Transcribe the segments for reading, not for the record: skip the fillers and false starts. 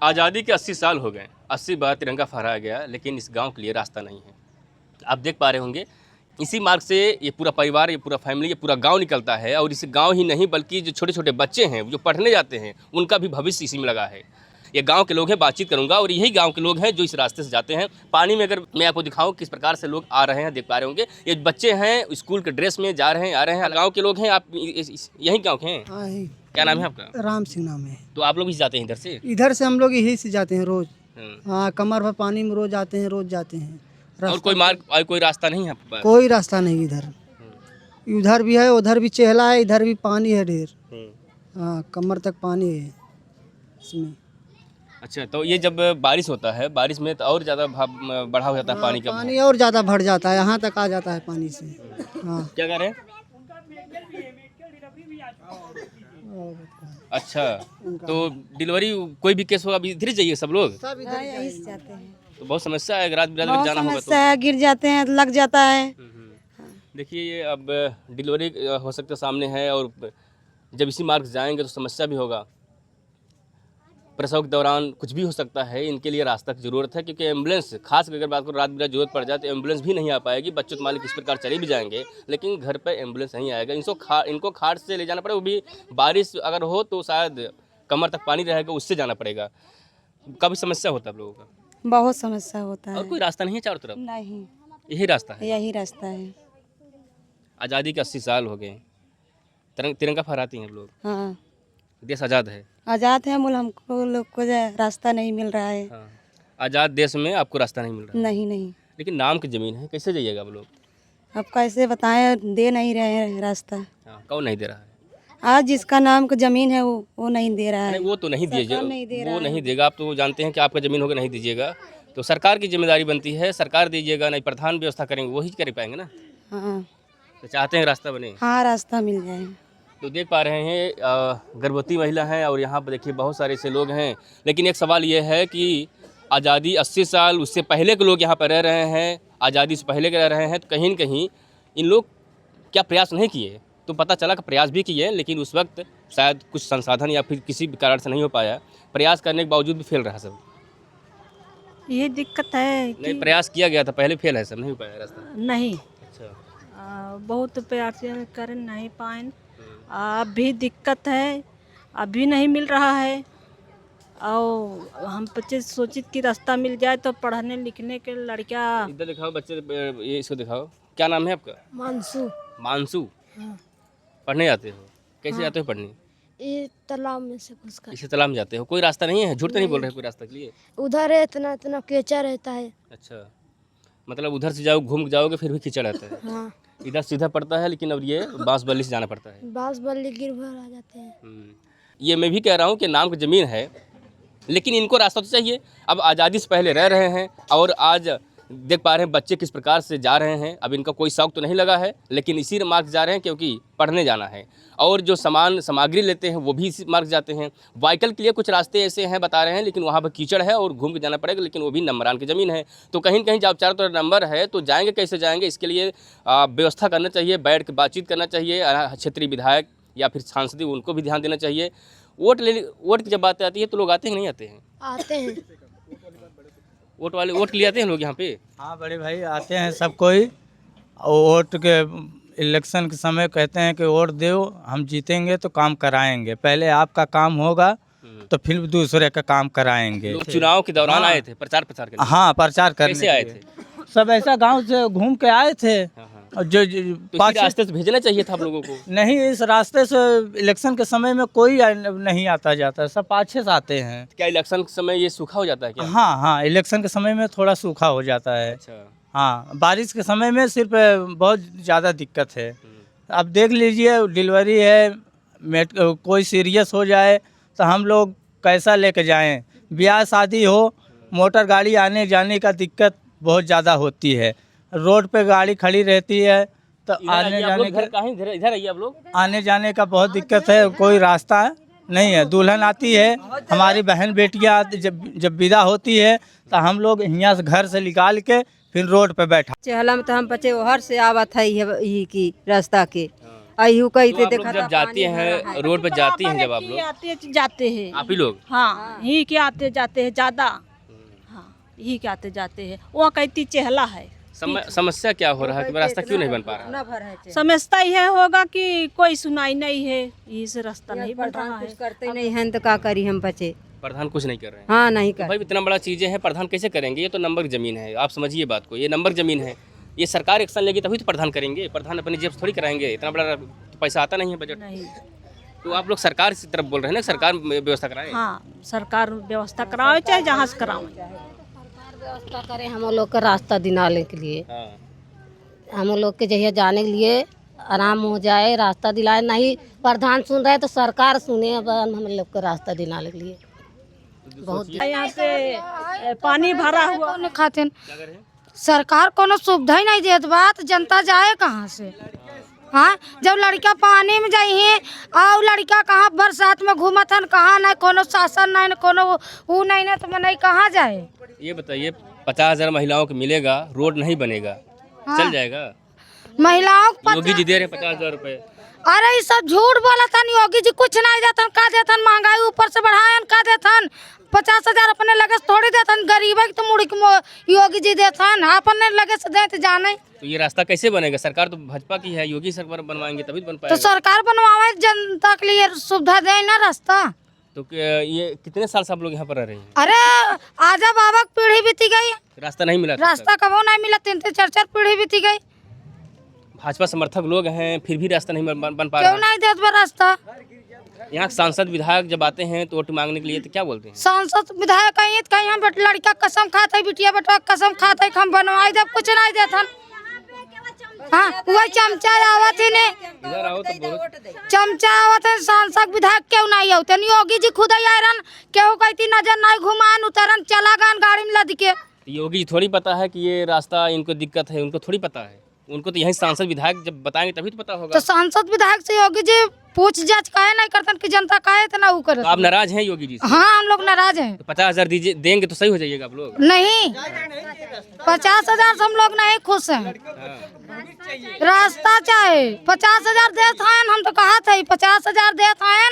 आज़ादी के 80 साल हो गए, 80 बार तिरंगा फहराया गया, लेकिन इस गांव के लिए रास्ता नहीं है। आप देख पा रहे होंगे, इसी मार्ग से ये पूरा परिवार, ये पूरा फैमिली, ये पूरा गांव निकलता है। और इस गांव ही नहीं बल्कि जो छोटे छोटे बच्चे हैं जो पढ़ने जाते हैं, उनका भी भविष्य इसी में लगा है। ये गांव के लोग हैं, बातचीत करूंगा, और यही गांव के लोग हैं जो इस रास्ते से जाते हैं। पानी में अगर मैं आपको दिखाऊं किस प्रकार से लोग आ रहे हैं, देख पा रहे होंगे। ये बच्चे हैं, स्कूल के ड्रेस में जा रहे हैं, आ रहे हैं। गाँव के लोग हैं, आप यही गाँव के हैं? हाँ, क्या नाम है आपका? राम सिंह नाम है। तो आप लोग भी जाते हैं इधर से? इधर से हम लोग यही से जाते हैं रोज। हाँ, कमर भर पानी में रोज आते हैं, रोज जाते हैं। और कोई मार्ग और कोई रास्ता नहीं है आपके पास? कोई रास्ता नहीं इधर। उधर भी है, उधर भी चेहला है, इधर भी पानी है ढेर। हाँ, कमर तक पानी है इसमें। अच्छा, तो ये जब बारिश होता है, बारिश में तो और ज़्यादा बढ़ा हो जाता है पानी का? पानी और ज़्यादा भर जाता है, यहाँ तक आ जाता है पानी से। हाँ। क्या कह रहे हैं? अच्छा, तो डिलीवरी कोई भी केस होगा अभी इधर ही चाहिए सब लोग? सब इधर यही से जाते हैं। तो बहुत समस्या है, रात बिरात में जाना होगा तो? समस्या है, गिर जाते हैं, लग जाता है। देखिए, ये अब डिलीवरी हो सकता सामने है, और जब इसी मार्ग से जाएंगे तो समस्या भी होगा। प्रसव के दौरान कुछ भी हो सकता है, इनके लिए रास्ता की ज़रूरत है। क्योंकि एम्बुलेंस, खास अगर बात करो, रात बिरात जरूरत पड़ जाए तो एम्बुलेंस भी नहीं आ पाएगी। बच्चों के मालिक इस प्रकार चले भी जाएंगे, लेकिन घर पे एम्बुलेंस नहीं आएगा। इनको खाट से ले जाना पड़ेगा, वो भी बारिश अगर हो तो शायद कमर तक पानी रहेगा, उससे जाना पड़ेगा। काफ़ी समस्या होता है आप लोगों का? बहुत समस्या होता है। और कोई रास्ता नहीं है चारों तरफ? नहीं, यही रास्ता है? यही रास्ता है। आज़ादी के 80 साल हो गए, तिरंगा फहराती हैं आप लोग, हाँ, देश आज़ाद है। आज़ाद है, मूल हमको लोग को रास्ता नहीं मिल रहा है। हाँ, आज़ाद देश में आपको रास्ता नहीं मिल रहा है। नहीं नहीं, लेकिन नाम की ज़मीन है, कैसे जाइएगा आप लोग? अब कैसे बताएं, दे नहीं रहे हैं रास्ता। हाँ, कौन नहीं दे रहा है? आज जिसका नाम का जमीन है वो नहीं दे रहा है। नहीं, वो तो नहीं दीजिएगा, सरकार नहीं दे रहा वो है। नहीं देगा। आप तो जानते हैं कि आपका ज़मीन होगा, नहीं दीजिएगा तो सरकार की जिम्मेदारी बनती है, सरकार दीजिएगा, नहीं प्रधान व्यवस्था करेंगे, वही कर पाएंगे ना। हाँ तो चाहते हैं रास्ता बने। हाँ, रास्ता मिल जाए। तो देख पा रहे हैं गर्भवती महिला हैं, और यहाँ पर देखिए बहुत सारे ऐसे लोग हैं। लेकिन एक सवाल ये है कि आज़ादी 80 साल उससे पहले के लोग यहाँ पर रह रहे हैं, आज़ादी से पहले के रह रहे हैं, तो कहीं न कहीं इन लोग क्या प्रयास नहीं किए? तो पता चला कि प्रयास भी किए, लेकिन उस वक्त शायद कुछ संसाधन या फिर किसी भी कारण से नहीं हो पाया। प्रयास करने के बावजूद भी फेल रहा सब। ये दिक्कत है कि नहीं, प्रयास किया गया था, पहले फेल है सब, नहीं हो पाया रास्ता। नहीं, अच्छा, बहुत प्रयास कर नहीं पाए। अब भी दिक्कत है, अभी नहीं मिल रहा है। और हम बच्चे सोचित कि रास्ता मिल जाए तो पढ़ने लिखने के लड़कियां। इधर दिखाओ बच्चे, ये इसको दिखाओ। क्या नाम है आपका? मानसू। मानसू। हाँ। पढ़ने जाते हो? कैसे जाते हो पढ़ने? ये तालाब में से घुस कर। इसे तालाब में जाते हो? कोई रास्ता नहीं है? झूठ तो नहीं बोल रहे कोई रास्ता के लिए? उधर है, इतना इतना कीचड़ रहता है। अच्छा, मतलब उधर से जाओ, घूम के जाओगे फिर भी कीचड़ आता है। हाँ, इधर सीधा पड़ता है, लेकिन अब ये बांस बल्ली से जाना पड़ता है। बांस बल्ली गिर भर आ जाते हैं। ये मैं भी कह रहा हूँ कि नाम की ज़मीन है, लेकिन इनको रास्ता तो चाहिए। अब आज़ादी से पहले रह रहे हैं, और आज देख पा रहे हैं बच्चे किस प्रकार से जा रहे हैं। अब इनका कोई शौक तो नहीं लगा है, लेकिन इसी मार्ग से जा रहे हैं क्योंकि पढ़ने जाना है। और जो सामग्री लेते हैं वो भी इसी मार्ग से जाते हैं। व्हीकल के लिए कुछ रास्ते ऐसे हैं बता रहे हैं, लेकिन वहाँ पर कीचड़ है और घूम के जाना पड़ेगा, लेकिन वो भी नंबरान की ज़मीन है। तो कहीं न कहीं जब चारों तरफ नंबर है तो जाएंगे, कैसे जाएंगे? इसके लिए व्यवस्था करना चाहिए, बैठ के बातचीत करना चाहिए। क्षेत्रीय विधायक या फिर सांसद, उनको भी ध्यान देना चाहिए। वोट की जब बात आती है तो लोग आते हैं कि नहीं आते हैं? आते हैं। वोट के लिए आते हैं लोग यहाँ पे? हाँ बड़े भाई, आते हैं सब कोई। और वोट के इलेक्शन के समय कहते हैं कि वोट दो, हम जीतेंगे तो काम कराएंगे। पहले आपका काम होगा तो फिर दूसरे का काम कराएंगे। लोग चुनाव के दौरान हाँ। आए थे प्रचार के लिए? हाँ, प्रचार करने कैसे के आए लिए। थे? सब ऐसा गांव से घूम के आए थे। और जो तो पाँच इसी रास्ते से भेजना चाहिए था आप लोगों को। नहीं, इस रास्ते से इलेक्शन के समय में कोई नहीं आता जाता, सब पाछे से आते हैं। क्या इलेक्शन के समय ये सूखा हो जाता है क्या? हाँ हाँ, इलेक्शन के समय में थोड़ा सूखा हो जाता है। अच्छा। हाँ, बारिश के समय में सिर्फ बहुत ज़्यादा दिक्कत है। अब देख लीजिए, डिलीवरी है, कोई सीरियस हो जाए तो हम लोग कैसा लेके जाएं? ब्याह शादी हो, मोटर गाड़ी आने जाने का दिक्कत बहुत ज़्यादा होती है। रोड पे गाड़ी खड़ी रहती है तो आने जाने इधर आइए आप लोग। आने जाने का बहुत दिक्कत है, कोई रास्ता नहीं है। दुल्हन आती है, हमारी बहन बेटियाँ जब विदा होती है तो हम लोग यहाँ से घर से निकाल के फिर रोड पे बैठा। चहला में तो हम बच्चे ओहर से आवत है ये की रास्ता के, अयू कहीं तो थे आप लोग देखा जब जाती हैं रोड पे जाती हैं जब आप लोग आते जाते हैं आप ही लोग हाँ यही के आते जाते हैं ज़्यादा। हाँ यही के आते जाते हैं। वहाँ कहती चहला है। समस्या क्या हो रहा है कि रास्ता क्यों नहीं बन पा रहा है? समझता यह होगा कि कोई सुनाई नहीं है, यही से रास्ता नहीं बन रहा है। करते नहीं हैं तो क्या करी हम बचे। प्रधान कुछ नहीं कर रहे हैं। हाँ नहीं तो कर भाई इतना बड़ा चीज़ें हैं, प्रधान कैसे करेंगे? ये तो नंबर ज़मीन है, आप समझिए बात को। ये नंबर ज़मीन है, ये सरकार एक्शन लेगी तभी तो प्रधान करेंगे। प्रधान अपनी जेब से थोड़ी कराएंगे, इतना बड़ा तो पैसा आता नहीं है बजट। नहीं। तो आप लोग सरकार की तरफ बोल रहे हैं ना, सरकार व्यवस्था कराए। हाँ सरकार व्यवस्था कराओ चाहे जहाँ से कराओ। व्यवस्था करें हम लोग का रास्ता दिलाने के लिए, हाँ हम लोग के जहिया जाने के लिए आराम हो जाए, रास्ता दिलाए। नहीं प्रधान सुन रहे तो सरकार सुने, अब हम लोग का रास्ता दिलाने के लिए बहुत यहाँ से पानी भरा हुआ कौन खातिन सरकार कोनो सुविधा ही नहीं देत बा तो जनता जाए कहाँ से। हाँ जब लड़का पानी में जाइए और लड़का कहाँ बरसात में घूमत हन, कहाँ नहीं कोनो शासन नहीं कोनो वो नहीं ना, तो मैं कहाँ जाए। ये बताइए 50,000 महिलाओं को मिलेगा, रोड नहीं बनेगा, चल जाएगा? महिलाओं को योगी जी दे रहे हैं 50,000 रुपए। अरे ये सब झूठ बोला था योगी जी, कुछ नहीं देथन। का देथन? महंगाई ऊपर से बढ़ायन। का देथन? 50,000 अपने लगे से थोड़ी देथन, गरीब है तो मुड़ी के योगी जी देथन, अपने लगे से दे तो जाने। तो ये रास्ता कैसे बनेगा? सरकार तो भाजपा की है, योगी सरकार बनवाएंगे तभी तो बन तो पाएगा। सरकार बनवावे, जनता के लिए सुविधा दे ना रास्ता। तो ये कितने साल से आप लोग यहाँ पर रह रहे हैं? अरे आजा बाबा की पीढ़ी बीती गई, रास्ता नहीं मिला? रास्ता कबो नहीं मिला, 3-3 4-4 पीढ़ी बीती गई। भाजपा समर्थक लोग हैं, फिर भी रास्ता नहीं बन पा क्यों रहा। नहीं देत बा रास्ता? यहाँ सांसद विधायक जब आते हैं तो वोट मांगने के लिए तो क्या बोलते हैं? सांसद विधायक कहीं हम लड़का कसम खाता है, बिटिया बेटा कसम खाता है, हम बनवाई दे, कुछ नहीं देथन। हाँ वही चमचा आवत ही ने, इधर आओ तो बोलो। चमचा आवत है, सांसद विधायक क्यों नहीं आवते? योगी जी खुद ही आयरन केहू कहती नजर नहीं घुमान, उतरन चला गन गाड़ी में लद के। योगी जी थोड़ी पता है कि ये रास्ता इनको दिक्कत है, उनको थोड़ी पता है। उनको तो यही सांसद विधायक जब बताएंगे तभी तो पता होगा। तो सांसद विधायक से योगी जी पूछ जांच काहे नहीं करतन कि जनता काहे इतना वो करे? तो आप नाराज हैं योगी जी से? हाँ हम लोग नाराज हैं। तो 50,000 दीजिए, देंगे तो सही हो जाइएगा आप लोग? नहीं 50,000 से हम लोग नहीं खुश हैं। रास्ता चाहे 50,000 देत हैं, हम तो कहा था 50,000 देत हैं,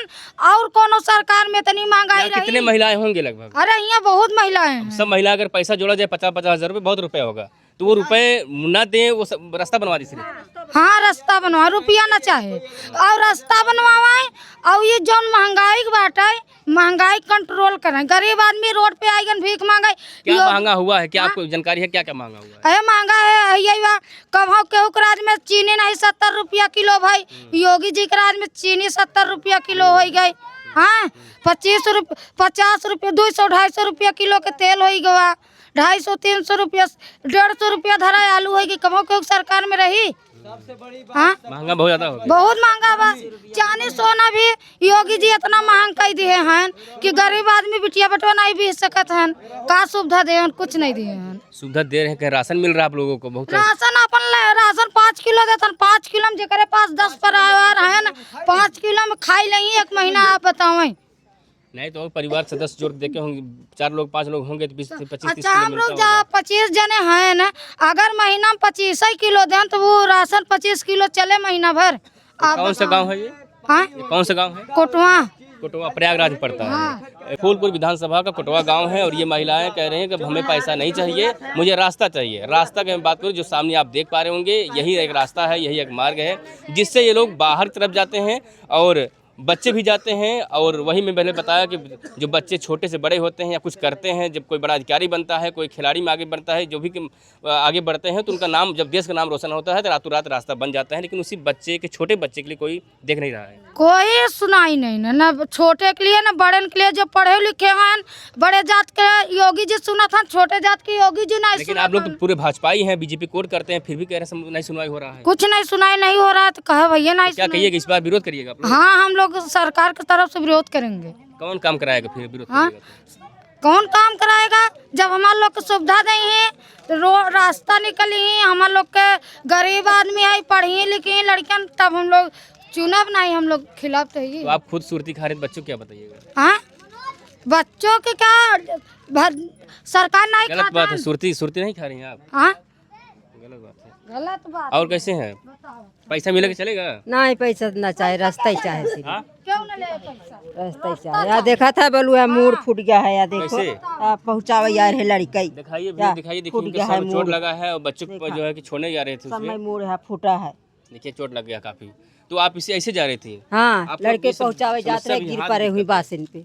और कोनो सरकार में इतनी महंगाई यहाँ कितने रही। महिलाएं होंगे लगभग? अरे यहाँ बहुत महिलाएं हैं। सब महिला अगर पैसा जोड़ा जाए 50,000 रुपये, बहुत रुपया होगा। तो वो रुपए ना दें, वो रास्ता बनवा दी सिर्फ। हाँ रास्ता बनवा, रुपया ना चाहे और रास्ता बनवाए, और ये जो महंगाई के बात है, महंगाई कंट्रोल करें। गरीब आदमी रोड पे आएगा भीख मांगे। क्या महंगा हुआ है? क्या आपको जानकारी है? क्या क्या महंगा हुआ है? अरे महंगा है यही बा, कभो केहू के राज में चीनी नहीं 70 रुपया किलो भाई, योगी जी के राज में चीनी 70 रुपया किलो हो गई। हाँ 50 रुपया 200-250 रुपया किलो के तेल हो गवा, 250-300 रुपया 150 रुपया धरा आलू है कि कभो केहू सरकार में रही। हाँ महंगा बहुत ज्यादा हो गया। बहुत महंगा बा। चांदी सोना भी योगी जी इतना महंग कर दिए हैं कि गरीब आदमी बिटिया बेटवा नहीं भी सकत हैं। का सुविधा दे हैं? कुछ नहीं दिए हैं। सुविधा दे रहे हैं, कहीं राशन मिल रहा है आप लोगों को? बहुत राशन अपन राशन 5 किलो देते, 5 किलो में जेकरे पास 10 परिवार है ना, 5 किलो में खाई नहीं 1 महीना। आप बताओ नहीं तो परिवार सदस्य जोड़ देखे होंगे, 4 लोग 5 लोग होंगे तो 25-30 अच्छा हम लोग 25 जने हैं ना, अगर महीना में 25 किलो दें तो वो राशन 25 किलो चले महीना भर। कौन सा गांव है ये? हाँ ये कौन सा गांव है? कोटवा। कोटवा प्रयागराज में पड़ता है। फूलपुर विधानसभा का कोटवा गांव है और ये महिलाएं कह रही हैं कि हमें पैसा नहीं चाहिए, मुझे रास्ता चाहिए। रास्ता की बात करूँ, जो सामने आप देख पा रहे होंगे, यही एक रास्ता है, यही एक मार्ग है जिससे ये लोग बाहर की तरफ जाते हैं और बच्चे भी जाते हैं। और वही मैं पहले बताया कि जो बच्चे छोटे से बड़े होते हैं या कुछ करते हैं, जब कोई बड़ा अधिकारी बनता है, कोई खिलाड़ी में आगे बढ़ता है, जो भी आगे बढ़ते हैं तो उनका नाम, जब देश का नाम रोशन होता है तो रातों रात रास्ता बन जाता है। लेकिन उसी बच्चे के, छोटे बच्चे के लिए कोई देख नहीं रहा है। कोई सुनाई नहीं ना छोटे के लिए ना बड़े के लिए। जो पढ़े लिखे हैं बड़े जात के योगी जी सुना था, छोटे जात के योगी जी नहीं। लेकिन आप लोग तो पूरे भाजपाई हैं, बीजेपी कोड करते हैं, फिर भी कह रहे हैं नहीं सुनवाई हो रहा है। कुछ नहीं सुनाई नहीं हो रहा है तो कहे भैया नहीं। क्या कहिएगा, इस बार विरोध करिएगा आप लोग? हाँ हम लोग सरकार की तरफ से विरोध करेंगे। कौन काम कराएगा फिर विरोध हाँ करिएगा? कौन काम कराएगा? जब हमारे लोग को सुविधा नहीं है, रास्ता निकली है, हमारे लोग के गरीब आदमी है, पढ़ी लिखी लड़कियां, तब हम लोग चुनाव नहीं, हम लोग खिलाफ तो ही। तो आप खुद सुरती खा रहे हैं, बच्चों क्या बताइएगा? हाँ बच्चों के क्या सरकार नहीं गलत बात है, सुरती नहीं खा रही हैं आप? हाँ गलत बात है। गलत बात और कैसे हैं? पैसा मिलेगा चलेगा? नहीं पैसा ना चाहे रास्ता ही चाहे सिर्फ हाँ? क्यों न ले पैसा? रास्ता ही चाहे। या देखा था बलुआ मूड फूट गया है, या देखो कैसे? पहुँचावे यार है लड़की दिखाइए क्या? दिखाइए, देखिए फूट उनके गया सर है में चोट मूड। लगा है और बच्चों को देखा। जो है कि छोड़ने जा रहे थे समय उसमें, मूड है फूटा है। देखिए चोट लग गया काफी। तो आप इसे ऐसे जा रहे थे? हाँ आप लोग ये लड़के सब पहुँचावे जाते समस्या रहे, भी गिर हाथ पड़े दिक्कत हुई है। बासिन पे।